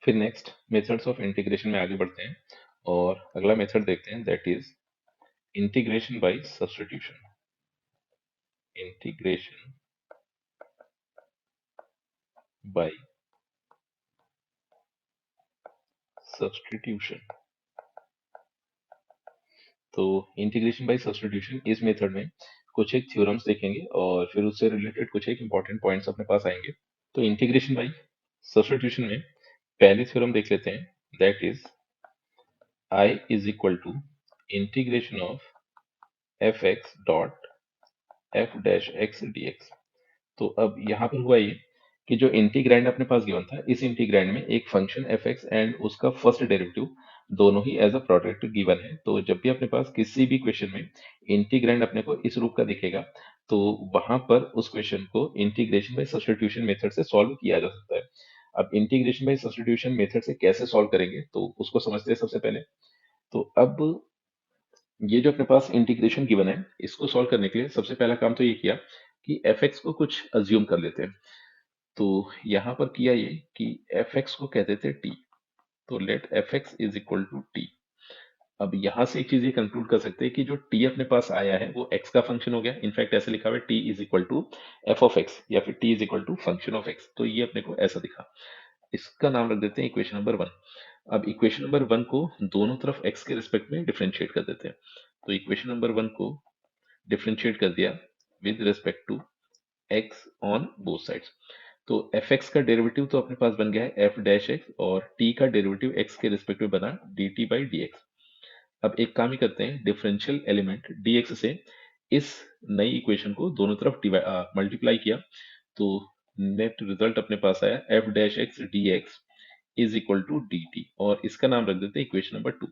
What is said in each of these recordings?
फिर next methods of integration में आगे बढ़ते हैं और अगला मेथड देखते हैं, that is integration by substitution. Integration by substitution. तो इंटीग्रेशन बाय सब्स्टिट्यूशन इस मेथड में कुछ एक थ्योरम्स देखेंगे और फिर उससे रिलेटेड कुछ एक इंपॉर्टेंट पॉइंट्स अपने पास आएंगे। तो इंटीग्रेशन बाय सब्स्टिट्यूशन में पहले थ्योरम देख लेते हैं, that is I is equal to integration of F X dot F dash X D X. तो अब यहाँ पर हुआ ये कि जो इंटीग्रैंड अपने पास गिवन था, इस इंटीग्रैंड में एक फंक्शन एफ एक्स एंड उसका फर्स्ट डेरिवेटिव दोनों ही एज अ प्रोडक्ट गिवन है। तो जब भी अपने पास किसी भी क्वेश्चन में इंटीग्रैंड अपने को इस रूप का दिखेगा, तो वहां पर उस क्वेश्चन को इंटीग्रेशन बाय सब्स्टिट्यूशन मेथड से सॉल्व किया जा सकता है। अब इंटीग्रेशन बाय सब्स्टिट्यूशन मेथड से कैसे सॉल्व करेंगे, तो उसको समझते हैं सबसे पहले। तो अब ये जो अपने पास इंटीग्रेशन गिवन है, इसको सॉल्व करने के लिए सबसे पहला काम तो ये किया कि एफ एक्स को कुछ अज्यूम कर लेते हैं। तो यहाँ पर किया ये कि एफ एक्स को कह देते हैं टी। तो let F X is equal to T. अब यहाँ से एक चीज ये कंक्लूड कर सकते हैं कि जो टी अपने पास आया है वो एक्स का फंक्शन हो गया। इनफैक्ट ऐसे लिखा हुआ है T is equal to F of X या फिर T is equal to function of X. तो ये अपने को ऐसा दिखा। इसका नाम रख देते हैं इक्वेशन नंबर वन। अब इक्वेशन नंबर वन को दोनों तरफ एक्स के रिस्पेक्ट में डिफरेंशिएट कर देते हैं। तो इक्वेशन नंबर वन को डिफरेंशिएट कर दिया with respect to X on both sides. तो एफ एक्स का डेरिवेटिव तो अपने पास बन गया है एफ डैश एक्स, और टी का डेरिवेटिव एक्स के रिस्पेक्ट में बना D T by D X. अब एक काम ही करते हैं, डिफरेंशियल एलिमेंट डी एक्स से इस नई इक्वेशन को दोनों तरफ मल्टीप्लाई किया। तो नेट रिजल्ट अपने पास आया F dash X D X is equal to D T, और इसका नाम रख देते हैं इक्वेशन नंबर टू।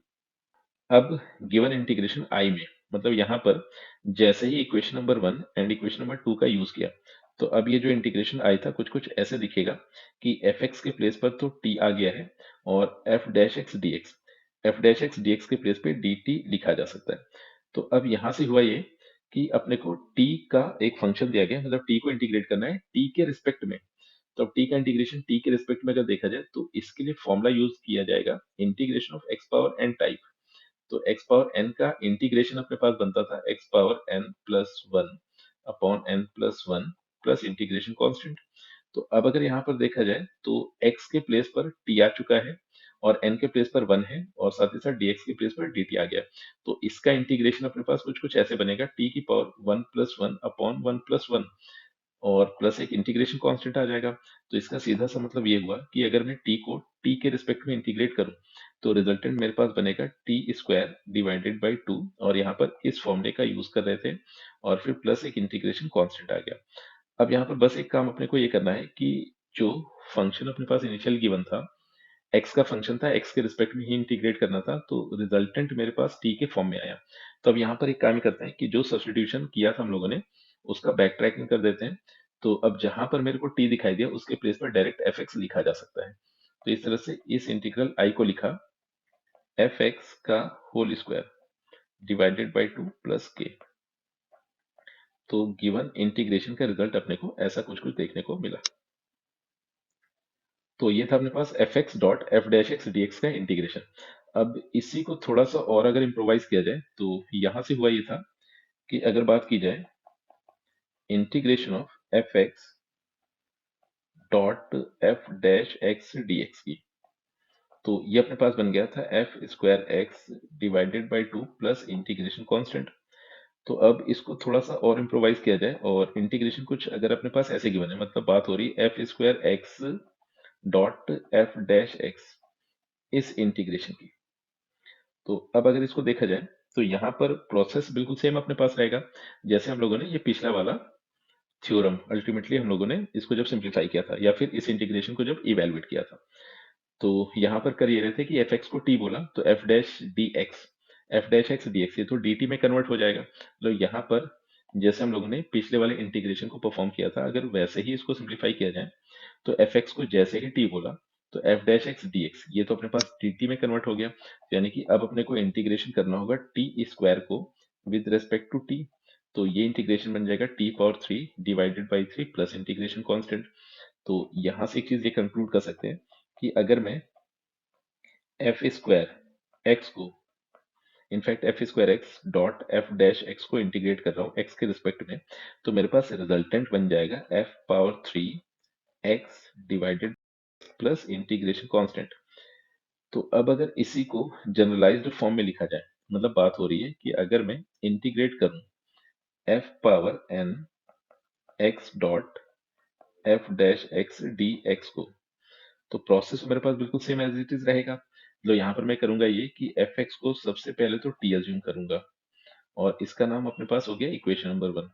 अब गिवन इंटीग्रेशन आई में, मतलब यहाँ पर जैसे ही equation number one and equation number two का यूज किया, तो अब ये जो इंटीग्रेशन आई था कुछ कुछ ऐसे दिखेगा कि एफ एक्स के प्लेस पर तो टी आ गया है, और F dash X D x के प्लेस पे डी टी लिखा जा सकता है। तो अब यहाँ से हुआ ये कि अपने को टी का एक फंक्शन दिया गया है, मतलब टी को इंटीग्रेट करना है टी के रिस्पेक्ट में। तो अब टी का इंटीग्रेशन टी के रिस्पेक्ट में अगर देखा जाए, तो इसके लिए फॉर्मूला यूज किया जाएगा integration of X power N type. तो x पावर n का इंटीग्रेशन अपने पास बनता था x power n plus one upon n plus one plus integration constant. तो अब अगर यहाँ पर देखा जाए तो x के प्लेस पर t आ चुका है और n के प्लेस पर 1 है, और साथ ही साथ dx के प्लेस पर dt आ गया। तो इसका इंटीग्रेशन अपने पास कुछ कुछ ऐसे बनेगा, t की power 1 plus one upon one plus one, और प्लस एक इंटीग्रेशन कांस्टेंट आ जाएगा। तो इसका सीधा सा मतलब ये हुआ कि अगर मैं t को t के रिस्पेक्ट में इंटीग्रेट करूं, तो रिजल्टेंट मेरे पास बनेगा T square divided by to, और यहाँ पर इस फॉर्मूले का यूज कर रहे थे, और फिर प्लस एक इंटीग्रेशन कांस्टेंट आ गया। अब यहाँ पर बस एक काम अपने को ये करना है कि जो फंक्शन अपने पास इनिशियल गिवन था, एक्स का फंक्शन था, एक्स के रिस्पेक्ट में ही इंटीग्रेट करना था, तो रिजल्टेंट मेरे पास टी के फॉर्म में आया। तो अब यहाँ पर एक काम ही करते हैं कि जो सब्स्टिट्यूशन किया था हम लोगों ने, उसका बैक ट्रैकिंग कर देते हैं। तो अब जहां पर मेरे को टी दिखाई दिया, उसके प्लेस पर डायरेक्ट एफ एक्स लिखा जा सकता है। तो इस तरह से इस इंटीग्रल आई को लिखा एफ एक्स का whole square divided by two plus K. तो गिवन इंटीग्रेशन का रिजल्ट अपने को ऐसा कुछ कुछ देखने को मिला। तो ये था अपने पास F X dot F dash X D X का इंटीग्रेशन। अब इसी को थोड़ा सा और अगर इम्प्रोवाइज किया जाए, तो यहां से हुआ ये था कि अगर बात की जाए integration of F X dot F dash X D x की, तो ये अपने पास बन गया था F square x divided by two plus integration constant. तो अब इसको थोड़ा सा और इम्प्रोवाइज किया जाए, और इंटीग्रेशन कुछ अगर अपने पास ऐसे गिवन है, मतलब बात हो रही है F square x dot F dash x इस इंटीग्रेशन की। तो अब अगर इसको देखा जाए, तो यहाँ पर प्रोसेस बिल्कुल सेम अपने पास रहेगा जैसे हम लोगों ने ये पिछला वाला थ्योरम अल्टीमेटली हम लोगों ने इसको जब सिंप्लीफाई किया था, या फिर इस इंटीग्रेशन को जब इवेलुएट किया था। तो यहाँ पर कर ये रहे थे कि एफ एक्स को टी बोला, तो F dash X D x, ये तो डी टी में कन्वर्ट हो जाएगा। तो यहाँ पर जैसे हम लोगों ने पिछले वाले इंटीग्रेशन को परफॉर्म किया था, अगर वैसे ही इसको सिंप्लीफाई किया जाए, तो एफ एक्स को जैसे ही टी बोला, तो F dash X D x ये तो अपने पास डी टी में कन्वर्ट हो गया। यानी कि अब अपने को इंटीग्रेशन करना होगा टी स्क्वायर को विद रेस्पेक्ट टू टी। तो ये इंटीग्रेशन बन जाएगा T power three divided by three plus integration constant. तो यहाँ से एक चीज ये कंक्लूड कर सकते हैं कि अगर मैं एफ स्क्वायर एक्स को, in fact F square x dot F dash x को इंटीग्रेट कर रहा हूँ एक्स के रिस्पेक्ट में, तो मेरे पास रिजल्टेंट बन जाएगा F power 3 x divided plus integration constant. तो अब अगर इसी को जनरलाइज्ड फॉर्म में लिखा जाए, मतलब बात हो रही है कि अगर मैं इंटीग्रेट करूं F power N X dot F dash X D X को, तो प्रोसेस मेरे पास बिल्कुल सेम एज इट इज रहेगा। तो यहाँ पर मैं करूंगा ये कि एफ एक्स को सबसे पहले तो टी अज्यूम करूंगा, और इसका नाम अपने पास हो गया इक्वेशन नंबर 1।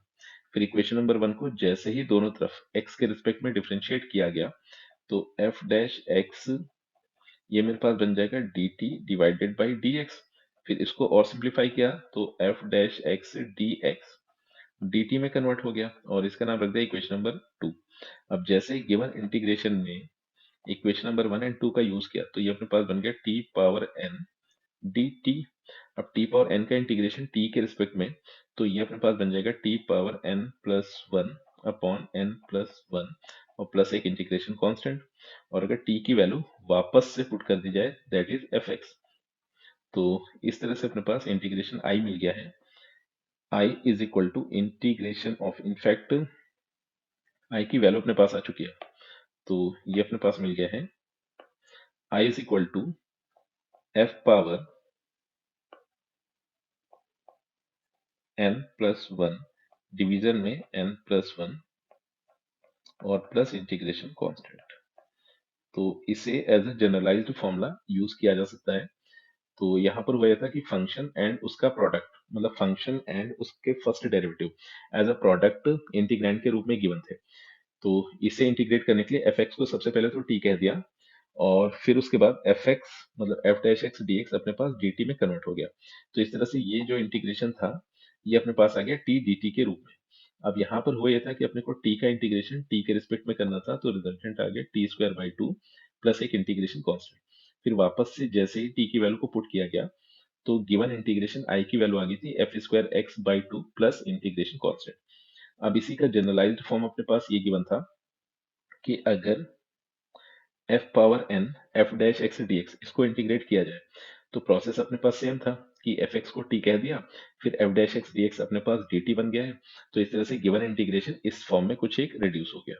फिर इक्वेशन नंबर 1 को जैसे ही दोनों तरफ एक्स के रिस्पेक्ट में डिफरेंशिएट किया गया, तो एफ डैश एक्स ये मेरे पास बन जाएगा D T divided by D x. फिर इसको और सिंप्लीफाई किया तो F dash X D x D T में कन्वर्ट हो गया, और इसका नाम रख दिया इक्वेशन नंबर 2। अब जैसे ही गिवन इंटीग्रेशन में इक्वेशन नंबर 1 एंड 2 का यूज किया, तो ये अपने पास बन गया T power N D T. अब टी पावर एन का इंटीग्रेशन टी के रिस्पेक्ट में, तो ये अपने पास बन जाएगा T power N plus 1 upon N plus 1 और प्लस एक इंटीग्रेशन कांस्टेंट। और अगर टी की वैल्यू वापस से पुट कर दी जाए, दैट इज एफ एक्स, तो इस तरह से अपने पास इंटीग्रेशन आई मिल गया है। I is equal to integration of, in fact I की वैल्यू अपने पास आ चुकी है, तो ये अपने पास मिल गया है I is equal to F power N plus 1 division में एन प्लस 1 और प्लस इंटीग्रेशन कांस्टेंट। तो इसे as a generalized formula use किया जा सकता है। तो यहाँ पर हुआ ये था कि फंक्शन एंड उसका प्रोडक्ट, मतलब फंक्शन एंड उसके first derivative as a product integrand के रूप में गिवन थे। तो इसे इंटीग्रेट करने के लिए एफ एक्स को सबसे पहले तो टी कह दिया, और फिर उसके बाद एफ एक्स मतलब F dash X D x अपने पास डी टी में कन्वर्ट हो गया। तो इस तरह से ये जो इंटीग्रेशन था, ये अपने पास आ गया टी डी टी के रूप में। अब यहाँ पर हुआ ये था कि अपने को टी का इंटीग्रेशन टी के रिस्पेक्ट में करना था, तो रिजल्टेंट आ गया टी स्क्वायर बाई 2 प्लस एक इंटीग्रेशन कांस्टेंट। फिर वापस से जैसे ही टी की वैल्यू को पुट किया गया, तो गिवन इंटीग्रेशन आई की वैल्यू आ गई थी F square x by 2 plus integration constant. अब इसी का जनरलाइज्ड फॉर्म अपने पास ये गिवन था कि अगर F power N F dash X D X इसको इंटीग्रेट किया जाए, तो प्रोसेस अपने पास सेम था कि एफ एक्स को टी कह दिया, फिर F dash X D x अपने पास डी टी बन गया है। तो इस तरह से गिवन इंटीग्रेशन इस फॉर्म में कुछ एक रिड्यूस हो गया।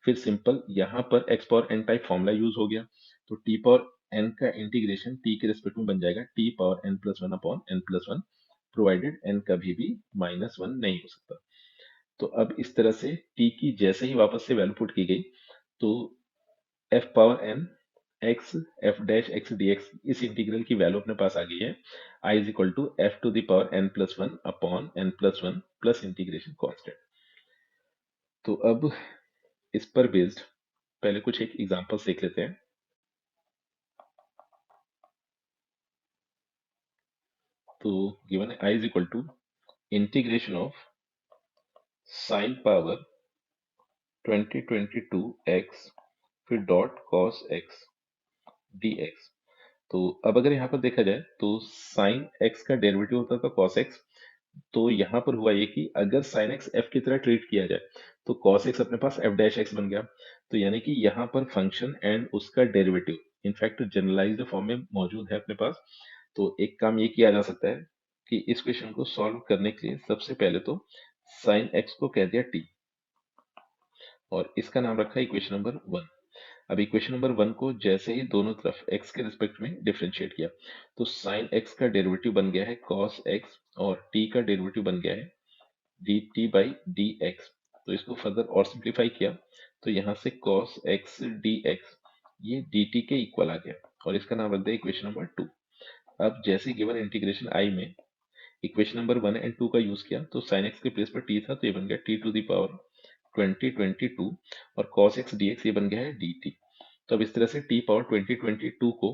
फिर सिंपल यहाँ पर X power N type formula use हो गया, तो टी पावर एन का इंटीग्रेशन टी के रिस्पेक्ट में बन जाएगा T power N plus 1 upon N plus 1, provided N कभी भी -1 नहीं हो सकता। तो अब इस तरह से टी की जैसे ही वापस से वैल्यू पुट की गई, तो F power N X F dash X D X इस इंटीग्रल की वैल्यू अपने पास आ गई है I is equal to F to the power N plus 1 upon N plus 1 plus integration constant. तो अब इस पर बेस्ड पहले कुछ एक एग्जांपल्स देख लेते हैं। तो गिवन है I is equal to integration of sine power 2022 X फिर dot cos X D X. तो अब अगर यहाँ पर देखा जाए, तो साइन एक्स का डेरिवेटिव होता था कॉस एक्स। तो यहाँ पर हुआ ये कि अगर साइन एक्स एफ की तरह ट्रीट किया जाए, तो कॉस एक्स अपने पास एफ डैश एक्स बन गया। तो यानी कि यहाँ पर फंक्शन एंड उसका डेरिवेटिव इनफैक्ट जनरलाइज्ड फॉर्म में मौजूद है अपने पास। तो एक काम ये किया जा सकता है कि इस क्वेश्चन को सॉल्व करने के लिए सबसे पहले तो साइन एक्स को कह दिया टी, और इसका नाम रखा इक्वेशन नंबर 1। अब इक्वेशन नंबर 1 को जैसे ही दोनों तरफ x के रिस्पेक्ट में डिफरेंशिएट किया, तो साइन x का डेरिवेटिव बन गया है cos x, और t का डेरिवेटिव बन गया है dt बाई dx। तो इसको फर्दर और सिंप्लीफाई किया, तो यहाँ से cos x dx ये dt के इक्वल आ गया, और इसका नाम रख दिया इक्वेशन नंबर 2। अब जैसे गिवन इंटीग्रेशन i में इक्वेशन नंबर 1 एंड 2 का यूज किया, तो साइन x के प्लेस पर t था, तो ये बन गया t टू द पावर 2022, और cos x dx ये बन गया है dt। तो अब इस तरह से t पावर 2022 को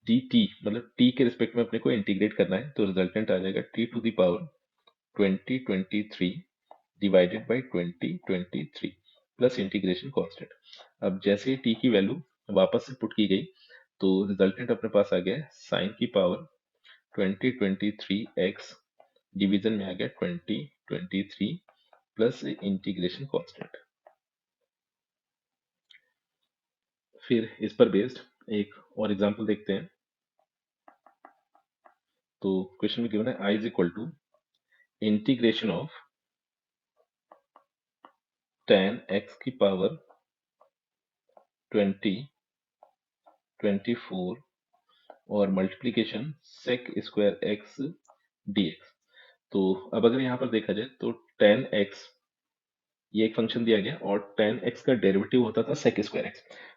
dt मतलब t के रिस्पेक्ट में अपने को इंटीग्रेट करना है, तो रिजल्टेंट आ जाएगा t to the power 2023 divided by 2023 plus integration constant. अब जैसे ही t की वैल्यू वापस से पुट की गई, तो रिजल्टेंट अपने पास आ गया साइन की पावर 2023x डिवीजन में आ गया 2023 प्लस इंटीग्रेशन कांस्टेंट। फिर इस पर बेस्ड एक और एग्जांपल देखते हैं। तो क्वेश्चन में गिवन है I is equal to integration of tan x की पावर 20 24 और multiplication sec square x dx। तो अब अगर यहाँ पर देखा जाए तो tan x ये एक फंक्शन दिया गया और tan x का डेरिवेटिव होता था sec स्क्वायर x।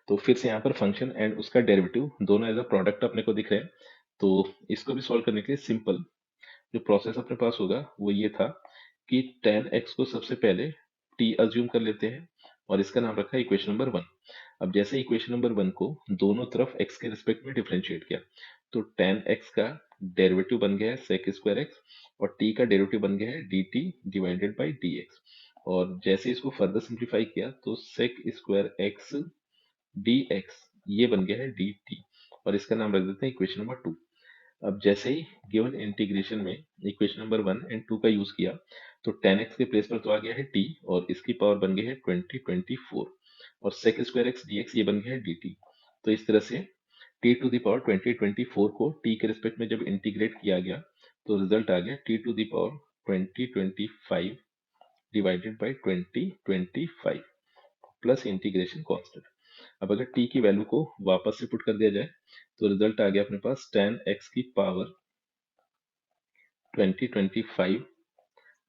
तो फिर से यहाँ पर फंक्शन एंड उसका डेरिवेटिव दोनों एज अ प्रोडक्ट अपने को दिख रहे हैं। तो इसको भी सॉल्व करने के लिए सिंपल जो प्रोसेस अपने पास होगा वो ये था कि tan x को सबसे पहले t अज्यूम कर लेते हैं और इसका नाम रखा है इक्वेशन नंबर 1। अब जैसे इक्वेशन नंबर 1 को दोनों तरफ x के रिस्पेक्ट में डिफरेंशिएट किया तो tan x का डेरिवेटिव बन गया है sec स्क्वायर x और t का डेरिवेटिव बन गया है dt डिवाइडेड बाई dx। और जैसे इसको फर्दर सिंप्लीफाई किया तो sec स्क्वायर x dx ये बन गया है dt और इसका नाम रख देते हैं इक्वेशन नंबर 2। अब जैसे ही गिवन इंटीग्रेशन में इक्वेशन नंबर 1 एंड 2 का यूज किया तो tan x के प्लेस पर तो आ गया है t और इसकी पावर बन गई है 2024 और sec स्क्वायर x dx ये बन गया है dt। तो इस तरह से t टू द पावर 2024 को t के रिस्पेक्ट में जब इंटीग्रेट किया गया तो रिजल्ट आ गया t to the power 2025 divided by 2025 plus integration constant. अब अगर t की वैल्यू को वापस से पुट कर दिया जाए तो रिजल्ट आ गया अपने पास tan x की पावर 2025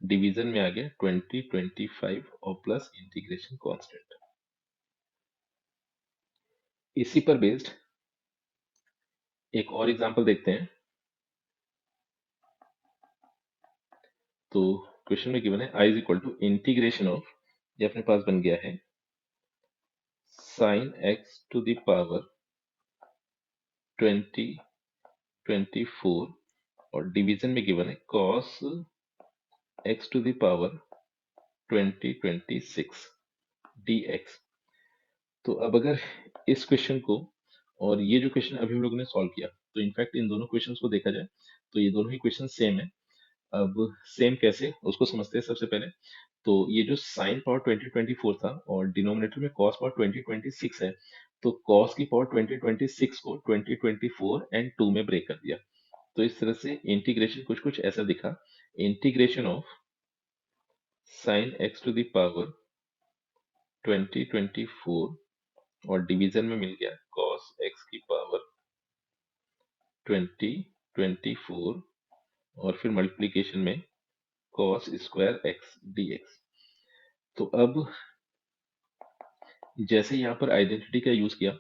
डिवीजन में आ गया 2025 और प्लस इंटीग्रेशन कांस्टेंट। इसी पर बेस्ड एक और एग्जांपल देखते हैं। तो क्वेश्चन में गिवन है i is equal to integration of ये अपने पास बन गया है sin x to the power 2024 और डिवीजन में गिवन है cos x to the power 2026 dx। तो अब अगर इस क्वेश्चन को और ये जो क्वेश्चन अभी हम लोगों ने सॉल्व किया तो इनफैक्ट इन दोनों क्वेश्चंस को देखा जाए तो ये दोनों ही क्वेश्चन सेम है। अब सेम कैसे उसको समझते हैं सबसे पहले। तो ये जो साइन पावर 2024 था और डिनोमिनेटर में कॉस पावर 2026 है तो कॉस की पावर 2026 को 2024 एंड 2 में ब्रेक कर दिया। तो इस तरह से इंटीग्रेशन कुछ कुछ ऐसा दिखा integration of sine X to the power 2024 और डिवीजन में मिल गया cos x की पावर 2024 और फिर मल्टीप्लीकेशन में cos स्क्वायर x dx। तो अब जैसे यहाँ पर आइडेंटिटी का यूज किया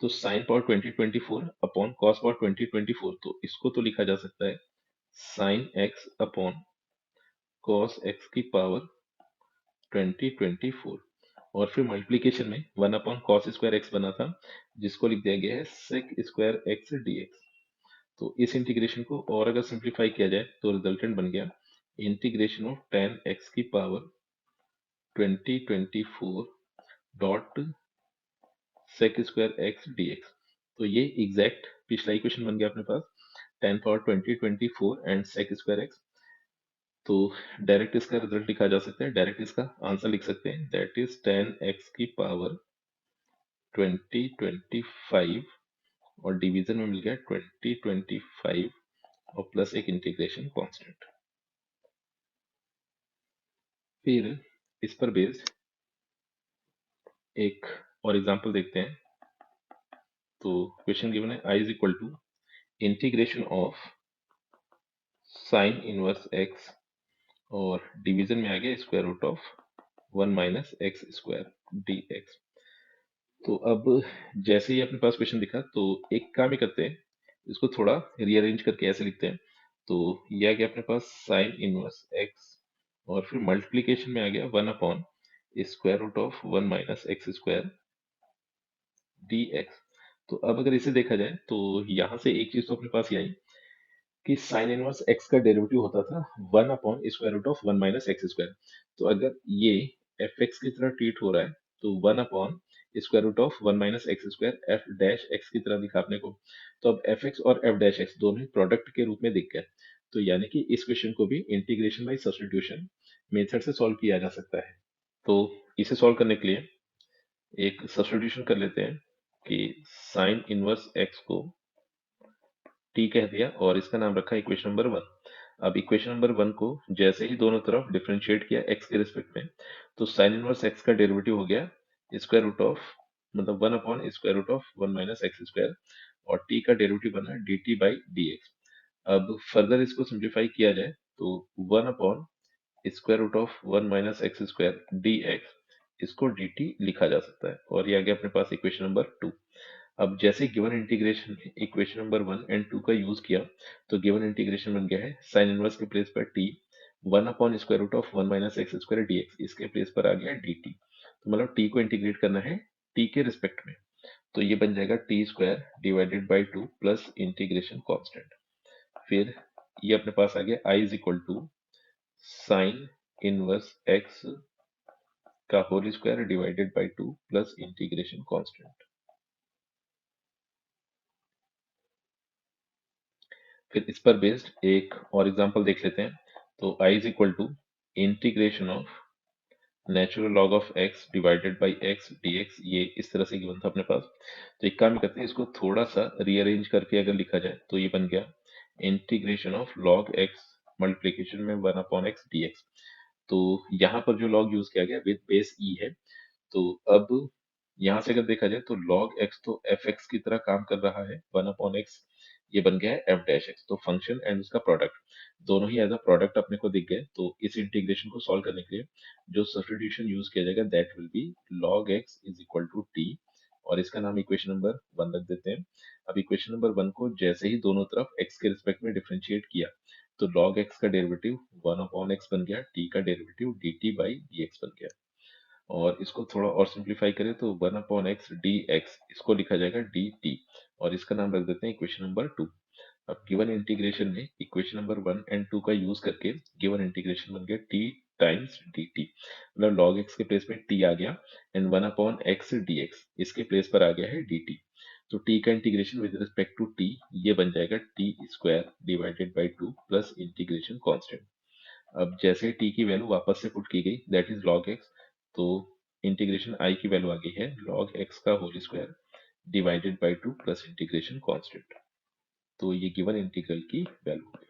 तो sine power 2024 upon cos power 2024 तो इसको तो लिखा जा सकता है sine x upon cos x की पावर 2024 और फिर मल्टीप्लीकेशन में 1 अपॉन cos स्क्वायर x बना था जिसको लिख दिया गया है sec स्क्वायर x dx। तो इस इंटीग्रेशन को और अगर सिंप्लीफाई किया जाए तो रिजल्टेंट बन गया इंटीग्रेशन ऑफ tan x की power 2024 dot sec square x dx। तो ये एग्जैक्ट पिछला इक्वेशन बन गया अपने पास tan power 2024 and sec square x। तो डायरेक्ट इसका रिजल्ट लिखा जा सकता है डायरेक्ट इसका आंसर लिख सकते हैं दैट इज tan x की पावर 2025 और डिवीजन में मिल गया 2025 और प्लस एक इंटीग्रेशन कांस्टेंट। फिर इस पर बेस्ड एक और एग्जांपल देखते हैं। तो क्वेश्चन गिवन है i is equal to integration of sine inverse x और डिवीजन में आ गया square root of 1 minus x square dx। तो अब जैसे ही अपने पास क्वेश्चन दिखा तो एक काम ही करते हैं इसको थोड़ा रीअरेंज करके ऐसे लिखते हैं। तो ये आ गया अपने पास साइन इनवर्स x और फिर मल्टीप्लीकेशन में आ गया 1 upon square root of 1 minus x square dx। तो अब अगर इसे देखा जाए तो यहाँ से एक चीज तो अपने पास ये आई कि साइन इनवर्स x का डेरिवेटिव होता था 1 upon square root of 1 minus x square. तो अगर ये fx की तरह ट्रीट हो रहा है तो 1 upon square root of 1 minus x square F dash X की तरह दिखा अपने को। तो अब fx और f डैश एक्स दोनों ही प्रोडक्ट के रूप में दिख गए। तो यानी कि इस क्वेश्चन को भी इंटीग्रेशन बाय सब्स्टिट्यूशन मेथड से सॉल्व किया जा सकता है। तो इसे सॉल्व करने के लिए एक सब्स्टिट्यूशन कर लेते हैं कि साइन इनवर्स x को टी कह दिया और इसका नाम रखा इक्वेशन नंबर 1। अब इक्वेशन नंबर 1 को जैसे ही दोनों तरफ डिफरेंशिएट किया x के रिस्पेक्ट में, तो साइन इनवर्स x का डेरिवेटिव हो गया स्क्वायर रूट ऑफ, मतलब 1 upon square root of 1 minus x square, और t का डेरिवेटिव बना dt बाई dx। अब फर्दर इसको सिंप्लीफाई किया जाए तो 1 upon square root of 1 minus x square dx, इसको dt लिखा जा सकता है, और ये आ गया अपने पास इक्वेशन नंबर 2। अब जैसे गिवन इंटीग्रेशन में इक्वेशन नंबर 1 एंड 2 का यूज किया, तो गिवन इंटीग्रेशन बन गया है साइन इनवर्स के प्लेस पर t 1 upon square root of 1 minus x square dx, इसके प्लेस पर आ गया dt। तो मतलब t को इंटीग्रेट करना है t के रिस्पेक्ट में, तो ये बन जाएगा t square divided by 2 plus integration constant. फिर ये अपने पास आ गया i is equal to sine inverse x का whole square divided by 2 plus integration constant. फिर इस पर बेस्ड एक और एग्जांपल देख लेते हैं। तो i is equal to integration of natural log of x divided by x dx, ये इस तरह से गिवन था अपने पास। तो एक काम करते हैं, इसको थोड़ा सा रीअरेंज करके अगर लिखा जाए तो ये बन गया integration of log x multiplication में 1 अपॉन एक्स dx। तो यहाँ पर जो log यूज किया गया विद बेस e है। तो अब यहाँ से अगर देखा जाए तो log x तो एफ एक्स की तरह काम कर रहा है, 1 अपॉन एक्स, ये बन गया है एफ डैश एक्स। तो फंक्शन एंड उसका प्रोडक्ट दोनों ही एज अ प्रोडक्ट अपने को दिख गए। तो इस इंटीग्रेशन को सॉल्व करने के लिए जो सब्स्टिट्यूशन यूज किया जाएगा that will be log x is equal to t, और इसका नाम इक्वेशन नंबर 1 रख देते हैं। अब इक्वेशन नंबर 1 को जैसे ही दोनों तरफ x के रिस्पेक्ट में डिफरेंशिएट किया, तो log x का डेरिवेटिव 1 अपॉन x बन गया, t का डेरिवेटिव dt बाई dx बन गया। और इसको थोड़ा और सिंप्लीफाई करें तो 1 अपॉन एक्स डी एक्स, इसको लिखा जाएगा डी टी, और इसका नाम रख देते हैं इक्वेशन नंबर 2। अब गिवन इंटीग्रेशन में इक्वेशन नंबर 1 एंड 2 का यूज करके गिवन इंटीग्रेशन बन गया t टाइम्स डी टी, मतलब log x के प्लेस में t आ गया and 1 upon x D x, इसके प्लेस पर आ गया है dt। तो t का integration with respect to t, ये बन जाएगा t square divided by 2 plus integration constant. अब जैसे t की वैल्यू वापस से पुट की गई दैट इज log x, तो इंटीग्रेशन i की वैल्यू आ गई है log x का whole square divided by 2 plus integration constant. तो ये गिवन इंटीग्रल की वैल्यू है।